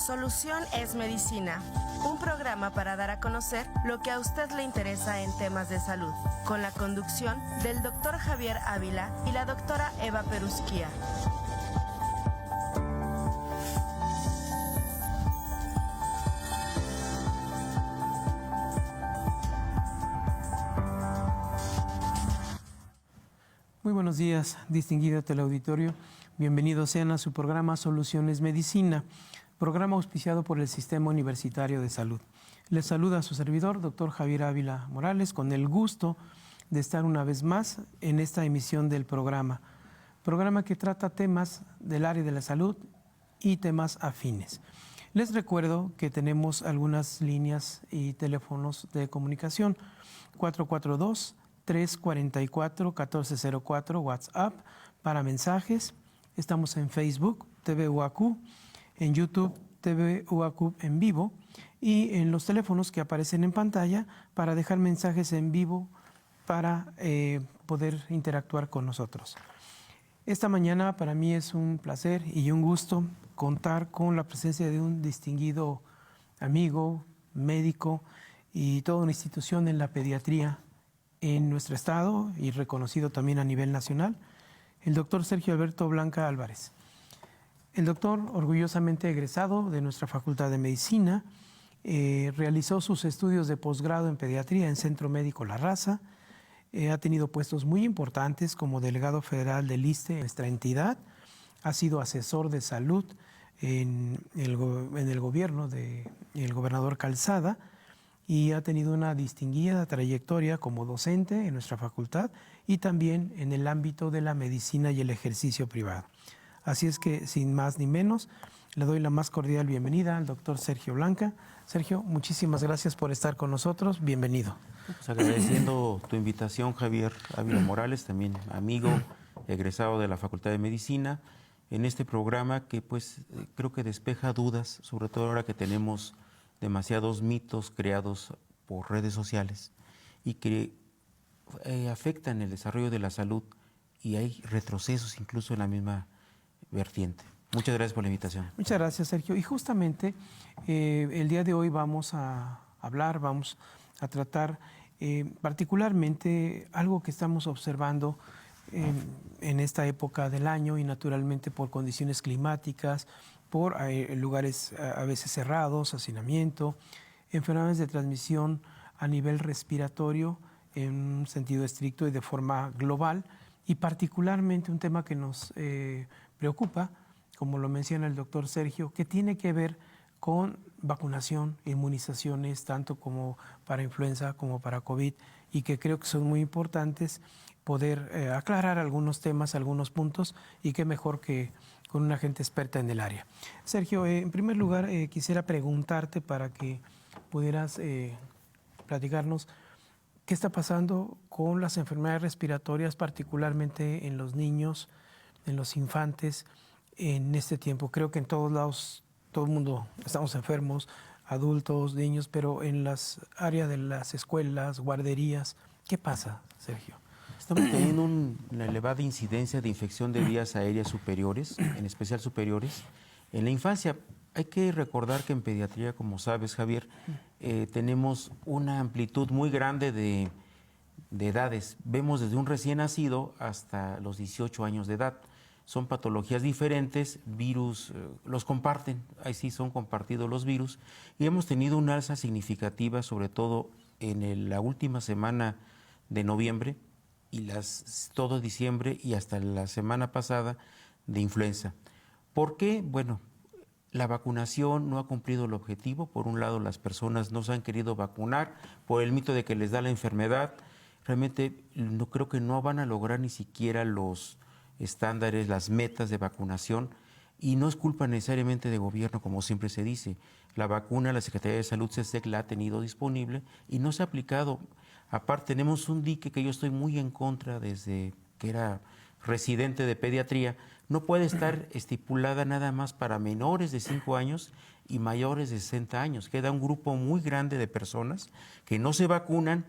solución es medicina, un programa para dar a conocer lo que a usted le interesa en temas de salud, con la conducción del doctor Javier Ávila y la doctora Eva Perusquía. Muy buenos días, distinguido teleauditorio. Bienvenidos sean a su programa Soluciones Medicina, programa auspiciado por el Sistema Universitario de Salud. Les saluda a su servidor, doctor Javier Ávila Morales, con el gusto de estar una vez más en esta emisión del programa que trata temas del área de la salud y temas afines. Les recuerdo que tenemos algunas líneas y teléfonos de comunicación, 442-344-1404, WhatsApp para mensajes. Estamos en Facebook, TV UAQ, en YouTube, TV UAQ en vivo y en los teléfonos que aparecen en pantalla para dejar mensajes en vivo para poder interactuar con nosotros. Esta mañana para mí es un placer y un gusto contar con la presencia de un distinguido amigo, médico y toda una institución en la pediatría en nuestro estado y reconocido también a nivel nacional, el doctor Sergio Alberto Blanca Álvarez. El doctor, orgullosamente egresado de nuestra Facultad de Medicina, realizó sus estudios de posgrado en pediatría en Centro Médico La Raza, ha tenido puestos muy importantes como delegado federal del ISSSTE en nuestra entidad, ha sido asesor de salud en el gobierno del gobernador Calzada, y ha tenido una distinguida trayectoria como docente en nuestra facultad y también en el ámbito de la medicina y el ejercicio privado. Así es que, sin más ni menos, le doy la más cordial bienvenida al doctor Sergio Blanca. Sergio, muchísimas gracias por estar con nosotros. Bienvenido. Pues agradeciendo tu invitación, Javier Ávila Morales, también amigo, egresado de la Facultad de Medicina, en este programa que pues creo que despeja dudas, sobre todo ahora que tenemos demasiados mitos creados por redes sociales y que afectan el desarrollo de la salud y hay retrocesos incluso en la misma vertiente. Muchas gracias por la invitación. Muchas gracias, Sergio. Y justamente el día de hoy vamos a hablar, vamos a tratar particularmente algo que estamos observando en esta época del año y naturalmente por condiciones climáticas, por lugares a veces cerrados, hacinamiento, enfermedades de transmisión a nivel respiratorio en un sentido estricto y de forma global, y particularmente un tema que nos preocupa, como lo menciona el doctor Sergio, que tiene que ver con vacunación, inmunizaciones, tanto como para influenza como para COVID, y que creo que son muy importantes poder aclarar algunos temas, algunos puntos, y qué mejor que con una gente experta en el área. Sergio, en primer lugar, quisiera preguntarte para que pudieras platicarnos qué está pasando con las enfermedades respiratorias, particularmente en los niños, en los infantes, en este tiempo. Creo que en todos lados, todo el mundo estamos enfermos, adultos, niños, pero en las áreas de las escuelas, guarderías, ¿qué pasa, Sergio? Estamos teniendo una elevada incidencia de infección de vías aéreas superiores, en especial superiores. En la infancia hay que recordar que en pediatría, como sabes, Javier, tenemos una amplitud muy grande de edades. Vemos desde un recién nacido hasta los 18 años de edad. Son patologías diferentes, virus los comparten, ahí sí son compartidos los virus, y hemos tenido una alza significativa, sobre todo en la última semana de noviembre, y todo diciembre y hasta la semana pasada de influenza. ¿Por qué? Bueno, la vacunación no ha cumplido el objetivo. Por un lado, las personas no se han querido vacunar por el mito de que les da la enfermedad. Realmente no creo que no van a lograr ni siquiera los estándares, las metas de vacunación, y no es culpa necesariamente de gobierno, como siempre se dice. La vacuna, la Secretaría de Salud, CESEC, la ha tenido disponible y no se ha aplicado. Aparte, tenemos un dique que yo estoy muy en contra desde que era residente de pediatría. No puede estar estipulada nada más para menores de 5 años y mayores de 60 años. Queda un grupo muy grande de personas que no se vacunan,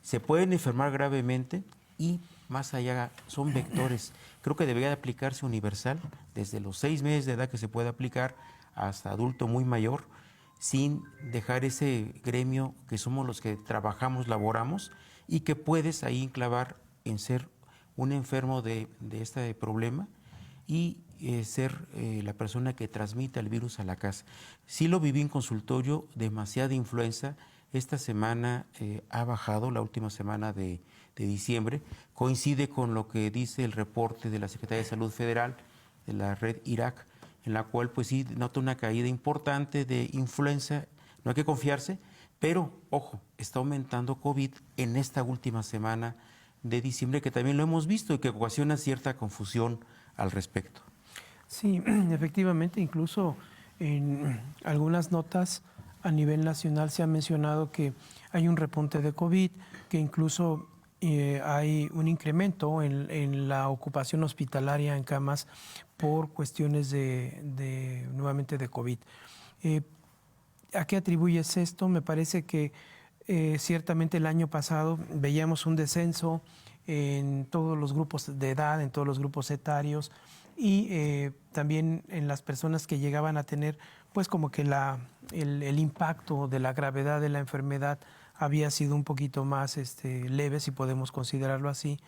se pueden enfermar gravemente y más allá son vectores. Creo que debería de aplicarse universal desde los 6 meses de edad que se puede aplicar hasta adulto muy mayor, sin dejar ese gremio que somos los que trabajamos, laboramos, y que puedes ahí enclavar en ser un enfermo de este problema y ser la persona que transmite el virus a la casa. Sí lo viví en consultorio, demasiada influenza. Esta semana ha bajado, la última semana de diciembre. Coincide con lo que dice el reporte de la Secretaría de Salud Federal, de la red IRAC, en la cual pues sí nota una caída importante de influenza. No hay que confiarse, pero ojo, está aumentando COVID en esta última semana de diciembre, que también lo hemos visto y que ocasiona cierta confusión al respecto. Sí, efectivamente, incluso en algunas notas a nivel nacional se ha mencionado que hay un repunte de COVID, que incluso hay un incremento en la ocupación hospitalaria en camas por cuestiones nuevamente de COVID. ¿A qué atribuyes esto? Me parece que ciertamente el año pasado veíamos un descenso en todos los grupos de edad, en todos los grupos etarios y también en las personas que llegaban a tener pues como que el impacto de la gravedad de la enfermedad había sido un poquito más leve, si podemos considerarlo así,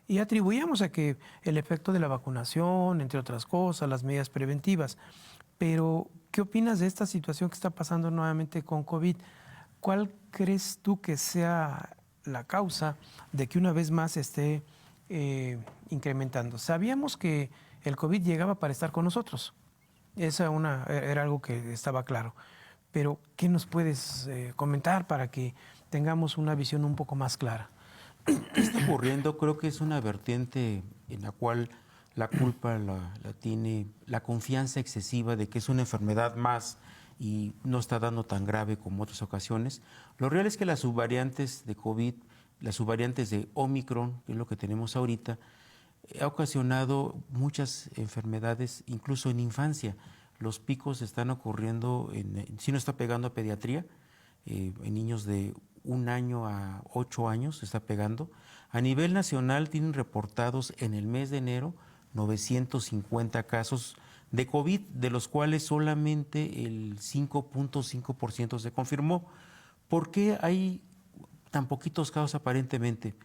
y atribuíamos a que el efecto de la vacunación, entre otras cosas, las medidas preventivas. Pero, ¿qué opinas de esta situación que está pasando nuevamente con COVID? ¿Cuál crees tú que sea la causa de que una vez más se esté incrementando? Sabíamos que el COVID llegaba para estar con nosotros. Era algo que estaba claro. Pero, ¿qué nos puedes comentar para que tengamos una visión un poco más clara? ¿Qué está ocurriendo? Creo que es una vertiente en la cual la culpa la tiene la confianza excesiva de que es una enfermedad más y no está dando tan grave como otras ocasiones. Lo real es que las subvariantes de COVID, las subvariantes de Omicron, que es lo que tenemos ahorita, ha ocasionado muchas enfermedades, incluso en infancia. Los picos están ocurriendo, si no está pegando a pediatría, en niños de 1 año a 8 años se está pegando. A nivel nacional tienen reportados en el mes de enero 950 casos de COVID, de los cuales solamente el 5.5% se confirmó. ¿Por qué hay tan poquitos casos aparentemente?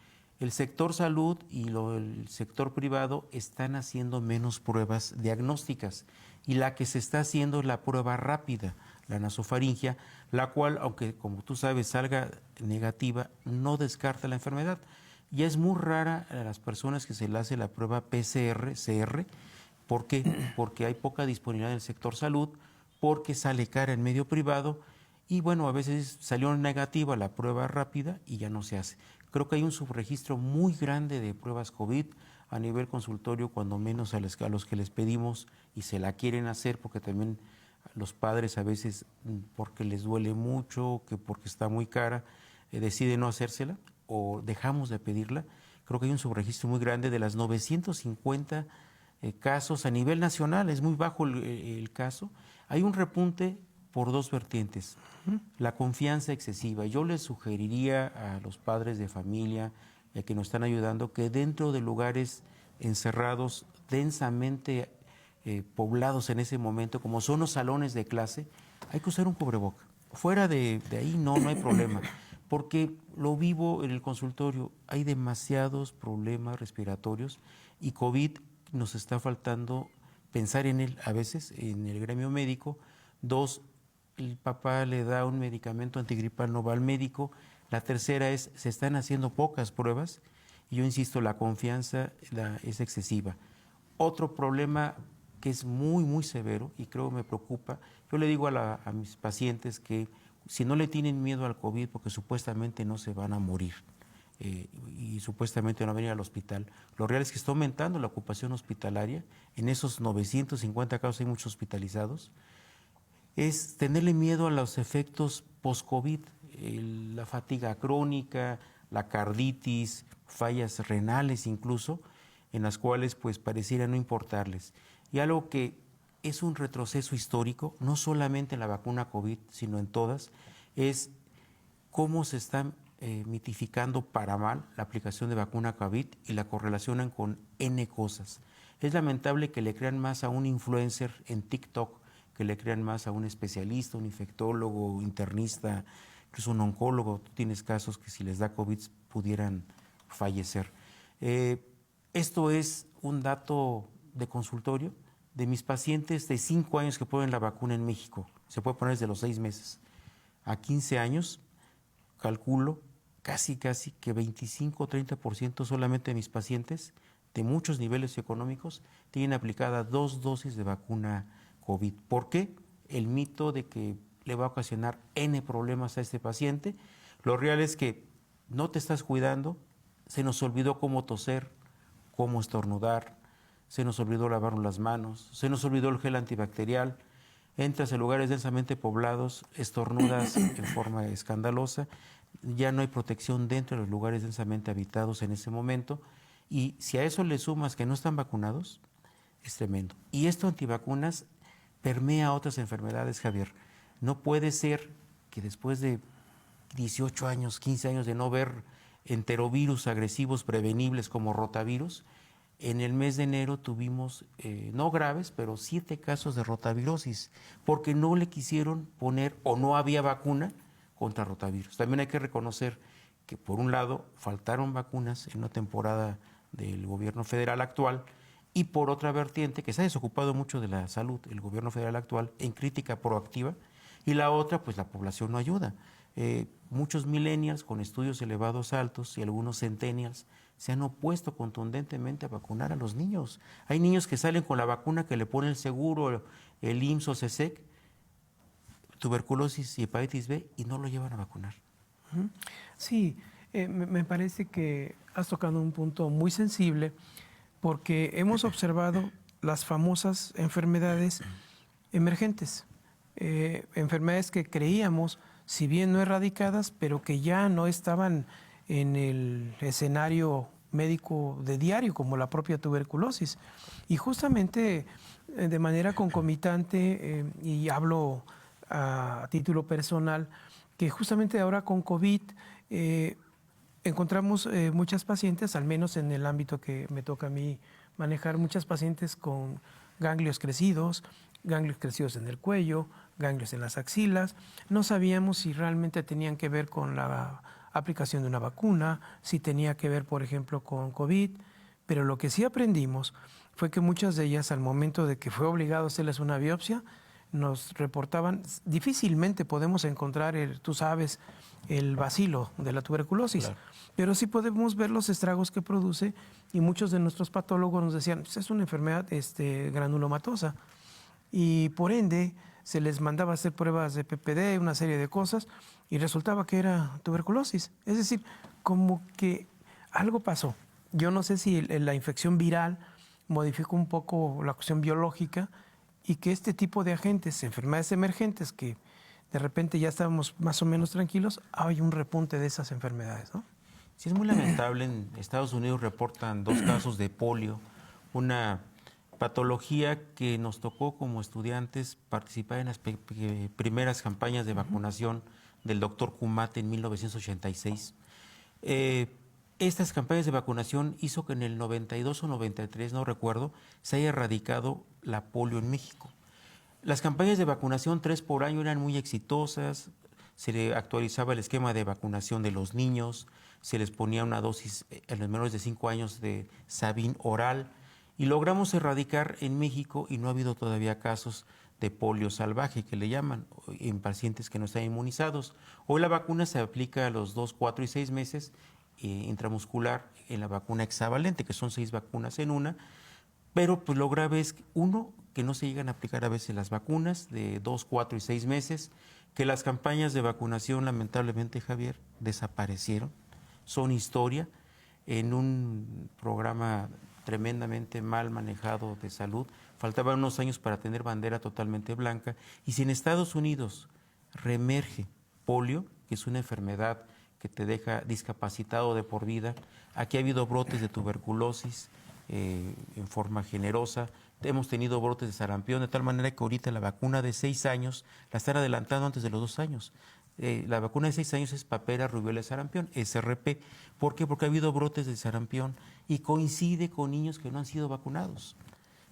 El sector salud y el sector privado están haciendo menos pruebas diagnósticas y la que se está haciendo es la prueba rápida, la nasofaringia, la cual, aunque como tú sabes salga negativa, no descarta la enfermedad. Ya es muy rara a las personas que se le hace la prueba PCR-CR. ¿Por qué? Porque hay poca disponibilidad en el sector salud, porque sale cara en medio privado y bueno, a veces salió negativa la prueba rápida y ya no se hace. Creo que hay un subregistro muy grande de pruebas COVID a nivel consultorio, cuando menos a los que les pedimos y se la quieren hacer, porque también los padres a veces, porque les duele mucho, que porque está muy cara, deciden no hacérsela o dejamos de pedirla. Creo que hay un subregistro muy grande de las 950 casos a nivel nacional, es muy bajo el caso. Hay un repunte por dos vertientes. La confianza excesiva. Yo les sugeriría a los padres de familia que nos están ayudando que dentro de lugares encerrados, densamente poblados en ese momento, como son los salones de clase, hay que usar un cubreboca. Fuera de ahí no hay problema, porque lo vivo en el consultorio, hay demasiados problemas respiratorios y COVID nos está faltando pensar en él a veces, en el gremio médico. 2, el papá le da un medicamento antigripal, no va al médico. La tercera es, se están haciendo pocas pruebas y yo insisto, la confianza es excesiva. Otro problema que es muy, muy severo y creo me preocupa, yo le digo a mis pacientes que si no le tienen miedo al COVID, porque supuestamente no se van a morir y supuestamente no van a venir al hospital, lo real es que está aumentando la ocupación hospitalaria. En esos 950 casos hay muchos hospitalizados. Es tenerle miedo a los efectos post-COVID, la fatiga crónica, la carditis, fallas renales incluso, en las cuales pues pareciera no importarles. Y algo que es un retroceso histórico, no solamente en la vacuna COVID, sino en todas, es cómo se está mitificando para mal la aplicación de vacuna COVID y la correlacionan con N cosas. Es lamentable que le crean más a un influencer en TikTok que le crean más a un especialista, un infectólogo, internista, incluso un oncólogo. Tú tienes casos que si les da COVID pudieran fallecer. Esto es un dato de consultorio de mis pacientes de 5 años que ponen la vacuna en México. Se puede poner desde los 6 meses a 15 años. Calculo casi que 25 o 30% solamente de mis pacientes de muchos niveles económicos tienen aplicada 2 dosis de vacuna COVID. ¿Por qué? El mito de que le va a ocasionar N problemas a este paciente. Lo real es que no te estás cuidando, se nos olvidó cómo toser, cómo estornudar, se nos olvidó lavarnos las manos, se nos olvidó el gel antibacterial, entras a lugares densamente poblados, estornudas en forma escandalosa, ya no hay protección dentro de los lugares densamente habitados en ese momento, y si a eso le sumas que no están vacunados, es tremendo. Y esto antivacunas permea a otras enfermedades, Javier. No puede ser que después de 18 años, 15 años de no ver enterovirus agresivos prevenibles como rotavirus, en el mes de enero tuvimos, no graves, pero 7 casos de rotavirosis, porque no le quisieron poner o no había vacuna contra rotavirus. También hay que reconocer que, por un lado, faltaron vacunas en una temporada del gobierno federal actual, y por otra vertiente, que se ha desocupado mucho de la salud, el gobierno federal actual, en crítica proactiva, y la otra, pues la población no ayuda. Muchos millennials con estudios elevados altos y algunos centennials se han opuesto contundentemente a vacunar a los niños. Hay niños que salen con la vacuna que le pone el seguro, el IMSS o CESEC, tuberculosis y hepatitis B, y no lo llevan a vacunar. Sí, me parece que has tocado un punto muy sensible, porque hemos observado las famosas enfermedades emergentes, enfermedades que creíamos, si bien no erradicadas, pero que ya no estaban en el escenario médico de diario, como la propia tuberculosis. Y justamente de manera concomitante, y hablo a título personal, que justamente ahora con COVID encontramos muchas pacientes, al menos en el ámbito que me toca a mí manejar, muchas pacientes con ganglios crecidos en el cuello, ganglios en las axilas. No sabíamos si realmente tenían que ver con la aplicación de una vacuna, si tenía que ver, por ejemplo, con COVID, pero lo que sí aprendimos fue que muchas de ellas, al momento de que fue obligado a hacerles una biopsia, nos reportaban, difícilmente podemos encontrar, tú sabes, el bacilo de la tuberculosis, claro, pero sí podemos ver los estragos que produce, y muchos de nuestros patólogos nos decían, pues es una enfermedad granulomatosa, y por ende se les mandaba a hacer pruebas de PPD, una serie de cosas, y resultaba que era tuberculosis. Es decir, como que algo pasó. Yo no sé si la infección viral modificó un poco la cuestión biológica, y que este tipo de agentes, enfermedades emergentes, que de repente ya estábamos más o menos tranquilos, hay un repunte de esas enfermedades, ¿no? Sí, es muy lamentable. En Estados Unidos reportan 2 casos de polio, una patología que nos tocó como estudiantes participar en las primeras campañas de vacunación del doctor Kumate en 1986. Estas campañas de vacunación hizo que en el 92 o 93, no recuerdo, se haya erradicado la polio en México. Las campañas de vacunación 3 por año eran muy exitosas, se le actualizaba el esquema de vacunación de los niños, se les ponía una dosis a los menores de 5 años de Sabin oral, y logramos erradicar en México, y no ha habido todavía casos de polio salvaje, que le llaman, en pacientes que no están inmunizados. Hoy la vacuna se aplica a los 2, 4 y 6 meses, intramuscular, en la vacuna hexavalente, que son 6 vacunas en una, pero pues lo grave es, uno, que no se llegan a aplicar a veces las vacunas de 2, 4 y 6 meses, que las campañas de vacunación, lamentablemente, Javier, desaparecieron, son historia, en un programa tremendamente mal manejado de salud. Faltaban unos años para tener bandera totalmente blanca, y si en Estados Unidos reemerge polio, que es una enfermedad que te deja discapacitado de por vida, aquí ha habido brotes de tuberculosis en forma generosa, hemos tenido brotes de sarampión, de tal manera que ahorita la vacuna de 6 años la están adelantando antes de los 2 años. La vacuna de 6 años es papera, rubiola y sarampión, SRP. ¿Por qué? Porque ha habido brotes de sarampión y coincide con niños que no han sido vacunados.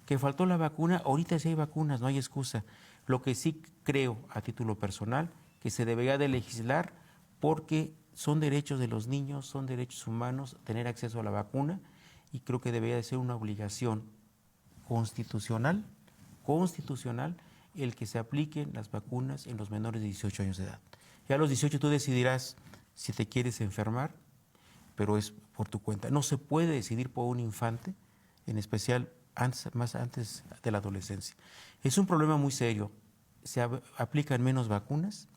Que faltó la vacuna, ahorita sí hay vacunas, no hay excusa. Lo que sí creo, a título personal, que se debería de legislar porque son derechos de los niños, son derechos humanos tener acceso a la vacuna, y creo que debería de ser una obligación constitucional el que se apliquen las vacunas en los menores de 18 años de edad. Ya a los 18 tú decidirás si te quieres enfermar, pero es por tu cuenta. No se puede decidir por un infante, en especial más antes de la adolescencia. Es un problema muy serio. Se aplican menos vacunas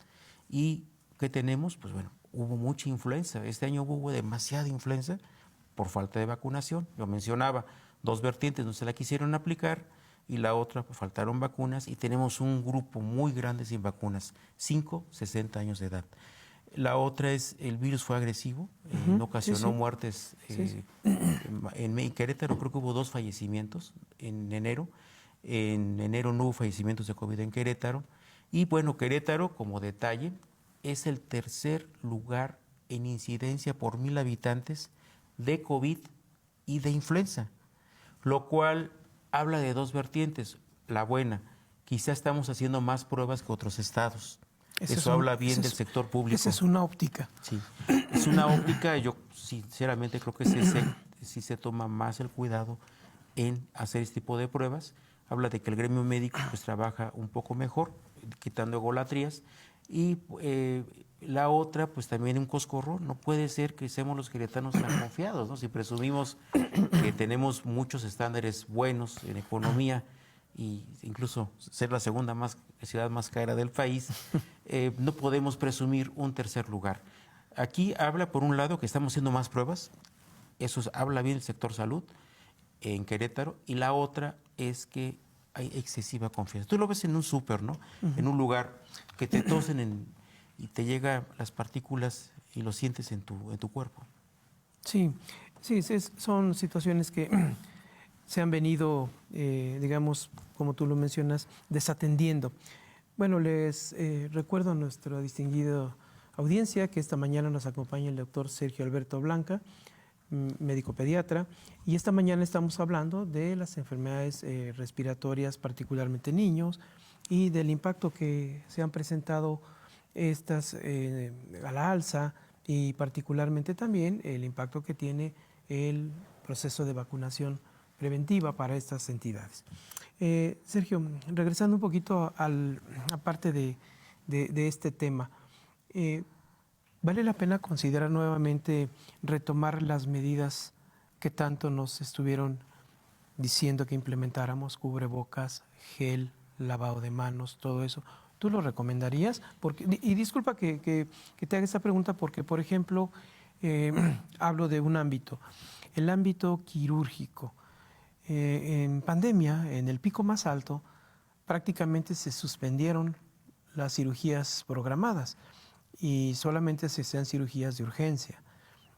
y ¿qué tenemos? Pues bueno, hubo mucha influenza. Este año hubo demasiada influenza por falta de vacunación. Yo mencionaba 2 vertientes, no se la quisieron aplicar, y la otra, pues, faltaron vacunas, y tenemos un grupo muy grande sin vacunas, 5, 60 años de edad. La otra es, el virus fue agresivo, no ocasionó muertes. En Querétaro creo que hubo 2 fallecimientos en enero. En enero no hubo fallecimientos de COVID en Querétaro. Y bueno, Querétaro, como detalle, es el tercer lugar en incidencia por 1,000 habitantes de COVID y de influenza, lo cual habla de 2 vertientes. La buena, quizá estamos haciendo más pruebas que otros estados. Eso habla bien del sector público. Esa es una óptica. Sí, es una óptica. Yo sinceramente creo que sí se toma más el cuidado en hacer este tipo de pruebas. Habla de que el gremio médico pues trabaja un poco mejor, quitando egolatrías. Y la otra, pues también un coscorro. No puede ser que seamos los queretanos tan confiados, ¿no? Si presumimos que tenemos muchos estándares buenos en economía, y incluso ser la segunda ciudad más cara del país, no podemos presumir un tercer lugar. Aquí habla, por un lado, que estamos haciendo más pruebas. Eso habla bien del sector salud en Querétaro. Y la otra es que hay excesiva confianza. Tú lo ves en un súper, ¿no? En un lugar que te tosen y te llegan las partículas y lo sientes en tu cuerpo. Sí, son situaciones que se han venido, digamos, como tú lo mencionas, desatendiendo. Bueno, les recuerdo a nuestra distinguida audiencia que esta mañana nos acompaña el doctor Sergio Alberto Blanca, médico pediatra, y esta mañana estamos hablando de las enfermedades respiratorias, particularmente niños, y del impacto que se han presentado estas a la alza, y particularmente también el impacto que tiene el proceso de vacunación preventiva para estas entidades. Sergio, regresando un poquito a parte de este tema, ¿vale la pena considerar nuevamente retomar las medidas que tanto nos estuvieron diciendo que implementáramos? Cubrebocas, gel, lavado de manos, todo eso. ¿Tú lo recomendarías? Y disculpa que te haga esta pregunta porque, por ejemplo, hablo de un ámbito, el ámbito quirúrgico. En pandemia, en el pico más alto, prácticamente se suspendieron las cirugías programadas y solamente se hacían cirugías de urgencia.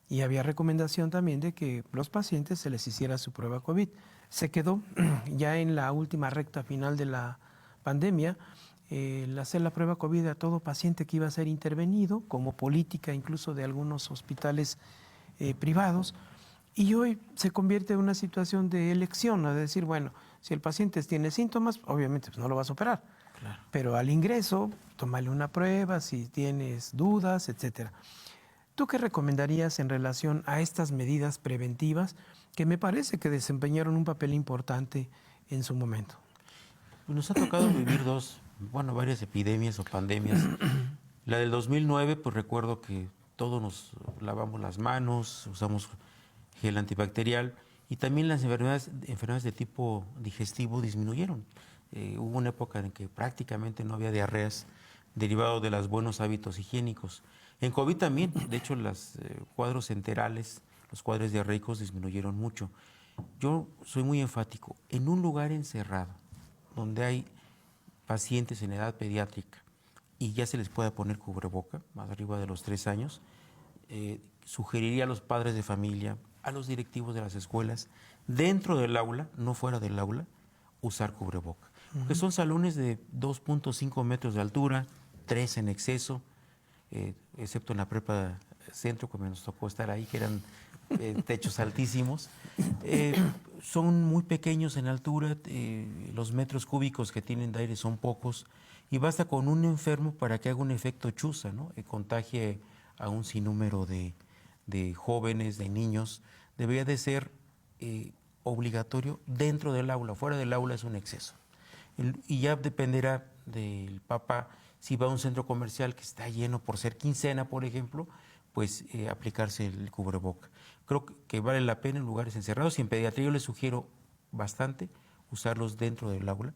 Y había recomendación también de que los pacientes se les hiciera su prueba COVID. Se quedó ya en la última recta final de la pandemia el hacer la prueba COVID a todo paciente que iba a ser intervenido, como política incluso de algunos hospitales privados. Y hoy se convierte en una situación de elección, es decir, bueno, si el paciente tiene síntomas, obviamente pues no lo vas a operar. Claro. Pero al ingreso, tómale una prueba, si tienes dudas, etcétera. ¿Tú qué recomendarías en relación a estas medidas preventivas que me parece que desempeñaron un papel importante en su momento? Nos ha tocado vivir varias epidemias o pandemias. La del 2009, pues recuerdo que todos nos lavamos las manos, usamos gel antibacterial, y también las enfermedades de tipo digestivo disminuyeron. Hubo una época en que prácticamente no había diarreas derivado de los buenos hábitos higiénicos. En COVID también, de hecho, los cuadros enterales, los cuadros diarreicos disminuyeron mucho. Yo soy muy enfático, en un lugar encerrado, donde hay pacientes en edad pediátrica y ya se les pueda poner cubreboca, más arriba de los 3 años, sugeriría a los padres de familia, a los directivos de las escuelas, dentro del aula, no fuera del aula, usar cubreboca. Porque son salones de 2.5 metros de altura, 3 en exceso, excepto en la prepa centro, como nos tocó estar ahí, que eran techos altísimos. Son muy pequeños en altura, los metros cúbicos que tienen de aire son pocos, y basta con un enfermo para que haga un efecto chuza, ¿no? Contagie a un sinnúmero de jóvenes, de niños. Debería de ser obligatorio dentro del aula. Fuera del aula es un exceso. Y ya dependerá del papá, si va a un centro comercial que está lleno por ser quincena, por ejemplo, pues aplicarse el cubreboca. Creo que vale la pena en lugares encerrados, y en pediatría yo les sugiero bastante usarlos dentro del aula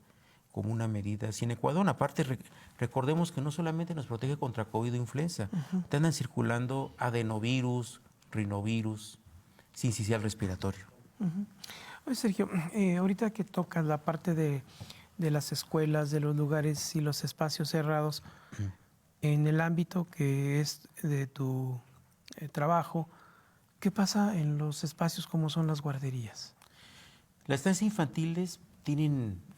como una medida sine qua non. Aparte, recordemos que no solamente nos protege contra COVID o influenza, te andan circulando adenovirus, rinovirus, sincicial respiratorio. Oye, Sergio, ahorita que tocas la parte de las escuelas, de los lugares y los espacios cerrados, en el ámbito que es de tu trabajo, ¿qué pasa en los espacios como son las guarderías? Las estancias infantiles tienen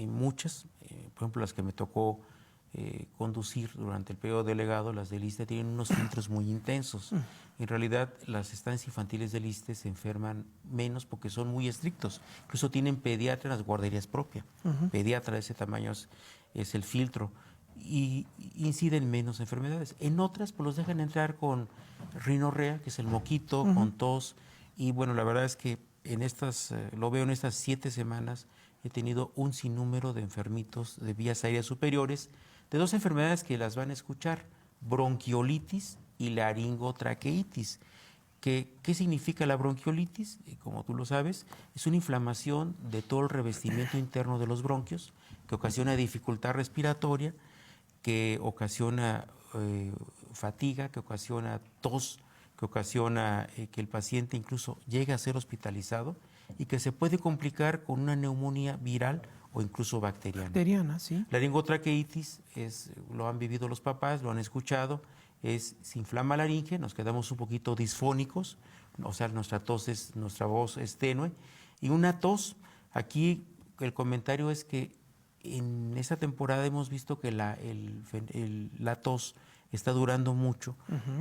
muchas, por ejemplo, las que me tocó conducir durante el periodo delegado, las del ISSSTE, tienen unos filtros muy intensos. En realidad, las estancias infantiles del ISSSTE se enferman menos porque son muy estrictos. Incluso tienen pediatra en las guarderías propias. Pediatra de ese tamaño es el filtro, y inciden menos enfermedades. En otras, pues los dejan entrar con rinorrea, que es el moquito, con tos, y bueno, la verdad es que en estas, lo veo en estas 7 semanas, he tenido un sinnúmero de enfermitos de vías aéreas superiores, de 2 enfermedades que las van a escuchar: bronquiolitis y laringotraqueitis. ¿Qué significa la bronquiolitis? Como tú lo sabes, es una inflamación de todo el revestimiento interno de los bronquios, que ocasiona dificultad respiratoria, que ocasiona fatiga, que ocasiona tos, que ocasiona que el paciente incluso llegue a ser hospitalizado, y que se puede complicar con una neumonía viral o incluso bacteriana. Bacteriana, sí. La laringotraqueitis lo han vivido los papás, lo han escuchado, se inflama la laringe, nos quedamos un poquito disfónicos, o sea, nuestra voz es tenue, y una tos. Aquí el comentario es que en esta temporada hemos visto que la tos está durando mucho,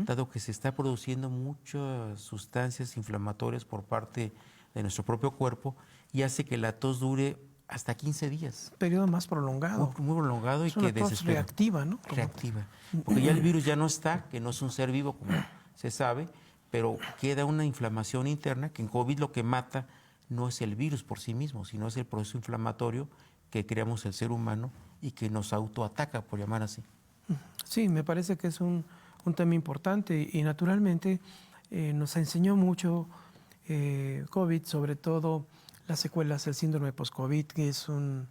dado que se está produciendo muchas sustancias inflamatorias por parte de nuestro propio cuerpo, y hace que la tos dure hasta 15 días. Periodo más prolongado. Muy prolongado, es y una que tos desespera. reactiva, ¿no? Reactiva. Porque ya el virus ya no está, que no es un ser vivo, como se sabe, pero queda una inflamación interna, que en COVID lo que mata no es el virus por sí mismo, sino es el proceso inflamatorio que creamos el ser humano y que nos autoataca, por llamar así. Sí, me parece que es un tema importante, y naturalmente nos enseñó mucho COVID, sobre todo las secuelas del síndrome post-COVID, que es una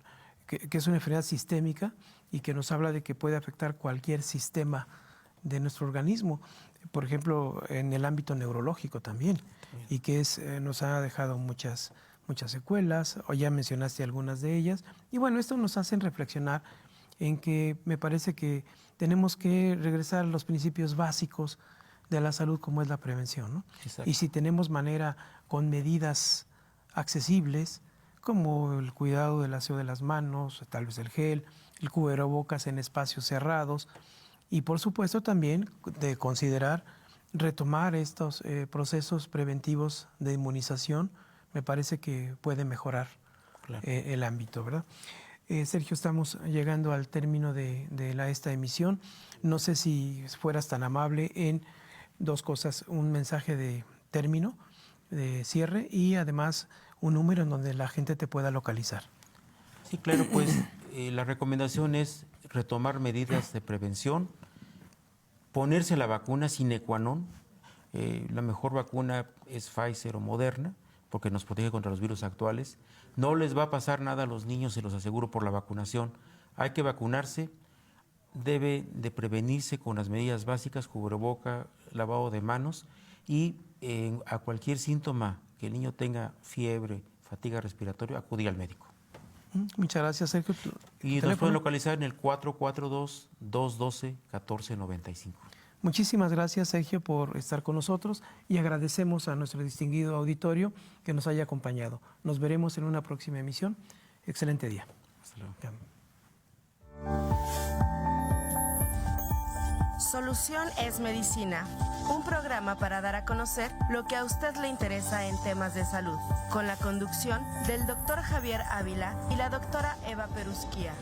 enfermedad sistémica y que nos habla de que puede afectar cualquier sistema de nuestro organismo, por ejemplo, en el ámbito neurológico también, y que nos ha dejado muchas secuelas, o ya mencionaste algunas de ellas, y bueno, esto nos hace reflexionar en que me parece que tenemos que regresar a los principios básicos de la salud, como es la prevención, ¿no? Y si tenemos manera, con medidas accesibles, como el cuidado del aseo de las manos, tal vez el gel, el cubrebocas en espacios cerrados, y por supuesto también de considerar retomar estos procesos preventivos de inmunización, me parece que puede mejorar el ámbito, ¿verdad? Sergio, estamos llegando al término de esta emisión. No sé si fueras tan amable en 2 cosas: un mensaje de término, de cierre, y además un número en donde la gente te pueda localizar. Sí, claro, pues la recomendación es retomar medidas de prevención, ponerse la vacuna sine qua non. La mejor vacuna es Pfizer o Moderna, porque nos protege contra los virus actuales. No les va a pasar nada a los niños, se los aseguro, por la vacunación. Hay que vacunarse, debe de prevenirse con las medidas básicas: cubreboca, lavado de manos, y a cualquier síntoma que el niño tenga, fiebre, fatiga respiratoria, acudir al médico. Muchas gracias, Sergio. Y nos pueden localizar en el 442-212-1495. Muchísimas gracias, Sergio, por estar con nosotros, y agradecemos a nuestro distinguido auditorio que nos haya acompañado. Nos veremos en una próxima emisión. Excelente día. Hasta luego. Solución es Medicina, un programa para dar a conocer lo que a usted le interesa en temas de salud, con la conducción del doctor Javier Ávila y la doctora Eva Perusquía.